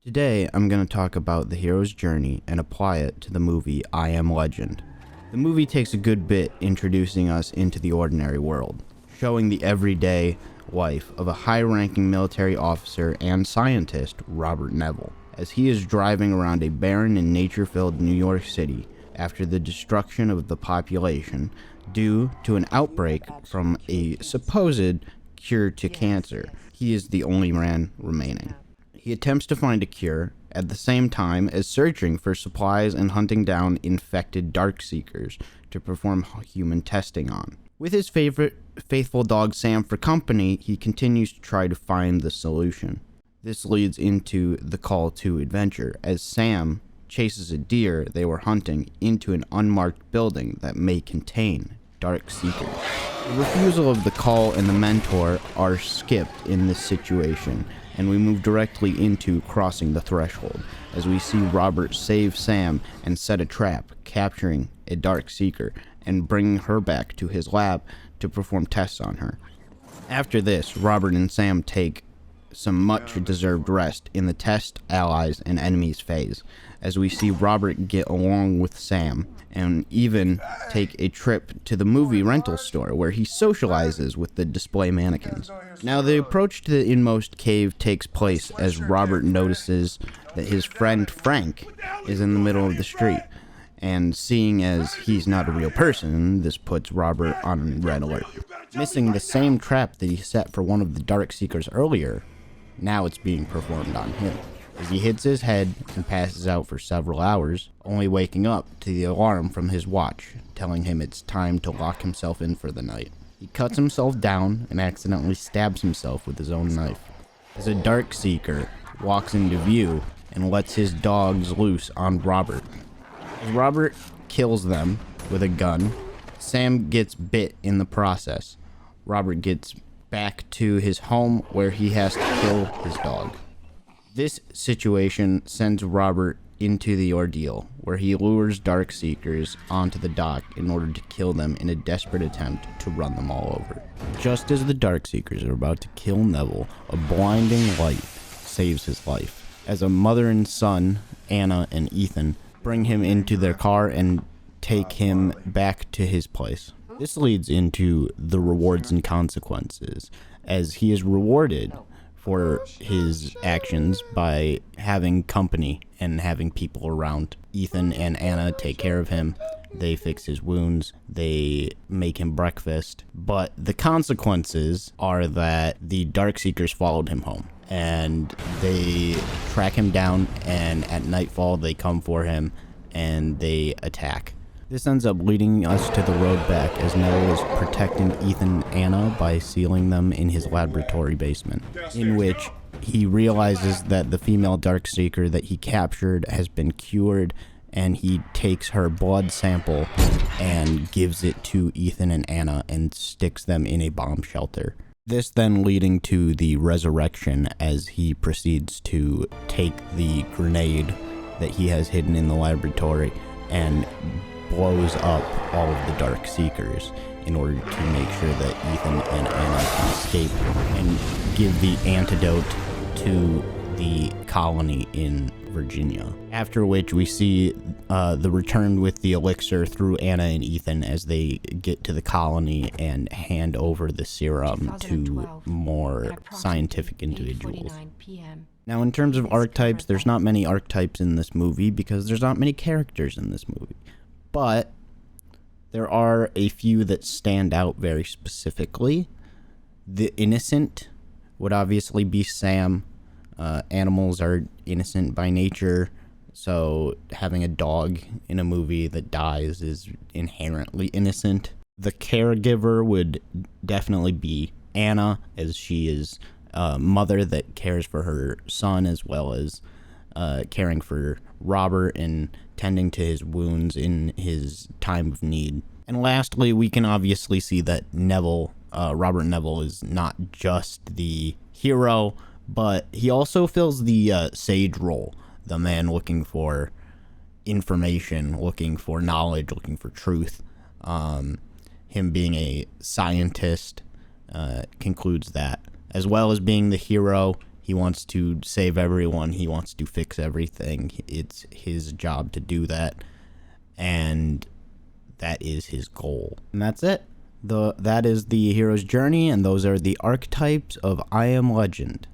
Today, I'm going to talk about the hero's journey and apply it to the movie I Am Legend. The movie takes a good bit introducing us into the ordinary world, showing the everyday life of a high-ranking military officer and scientist, Robert Neville, as he is driving around a barren and nature-filled New York City after the destruction of the population due to an outbreak from a supposed cure to cancer. He is the only man remaining. He attempts to find a cure, at the same time as searching for supplies and hunting down infected Darkseekers to perform human testing on. With his faithful dog Sam for company, he continues to try to find the solution. This leads into the call to adventure, as Sam chases a deer they were hunting into an unmarked building that may contain Darkseekers. The refusal of the call and the mentor are skipped in this situation, and we move directly into crossing the threshold, as we see Robert save Sam and set a trap, capturing a Darkseeker and bringing her back to his lab to perform tests on her. After this, Robert and Sam take some much-deserved rest in the test, allies, and enemies phase, as we see Robert get along with Sam and even take a trip to the movie rental store where he socializes with the display mannequins. Now, the approach to the inmost cave takes place as Robert notices that his friend Frank is in the middle of the street, and seeing as he's not a real person, this puts Robert on red alert. Missing the same trap that he set for one of the Darkseekers earlier, now it's being performed on him, as he hits his head and passes out for several hours, only waking up to the alarm from his watch, telling him it's time to lock himself in for the night. He cuts himself down and accidentally stabs himself with his own knife, as a Darkseeker walks into view and lets his dogs loose on Robert. As Robert kills them with a gun, Sam gets bit in the process. Robert gets back to his home where he has to kill his dog. This situation sends Robert into the ordeal, where he lures Darkseekers onto the dock in order to kill them in a desperate attempt to run them all over. Just as the Darkseekers are about to kill Neville, a blinding light saves his life, as a mother and son, Anna and Ethan, bring him into their car and take him back to his place. This leads into the rewards and consequences, as he is rewarded for his actions by having company and having people around. Ethan and Anna take care of him. They fix his wounds. They make him breakfast. But the consequences are that the Darkseekers followed him home, and they track him down, and at nightfall they come for him and they attack. This ends up leading us to the road back, as Neville is protecting Ethan and Anna by sealing them in his laboratory basement, in which he realizes that the female Darkseeker that he captured has been cured, and he takes her blood sample and gives it to Ethan and Anna and sticks them in a bomb shelter. This then leading to the resurrection, as he proceeds to take the grenade that he has hidden in the laboratory and blows up all of the Darkseekers in order to make sure that Ethan and Anna can escape and give the antidote to the colony in Virginia. After which we see the return with the elixir through Anna and Ethan as they get to the colony and hand over the serum to more scientific individuals. Now, in terms of archetypes, there's not many archetypes in this movie because there's not many characters in this movie. But there are a few that stand out very specifically. The innocent would obviously be Sam. Animals are innocent by nature, so having a dog in a movie that dies is inherently innocent. The caregiver would definitely be Anna, as she is a mother that cares for her son as well as caring for Robert and tending to his wounds in his time of need. And lastly, we can obviously see that Robert Neville is not just the hero, but he also fills the sage role, the man looking for information, looking for knowledge, looking for truth. Him being a scientist concludes that. As well as being the hero, He wants to save everyone. He wants to fix everything. It's his job to do that. And that is his goal. And that's it. That is the hero's journey, and those are the archetypes of I Am Legend.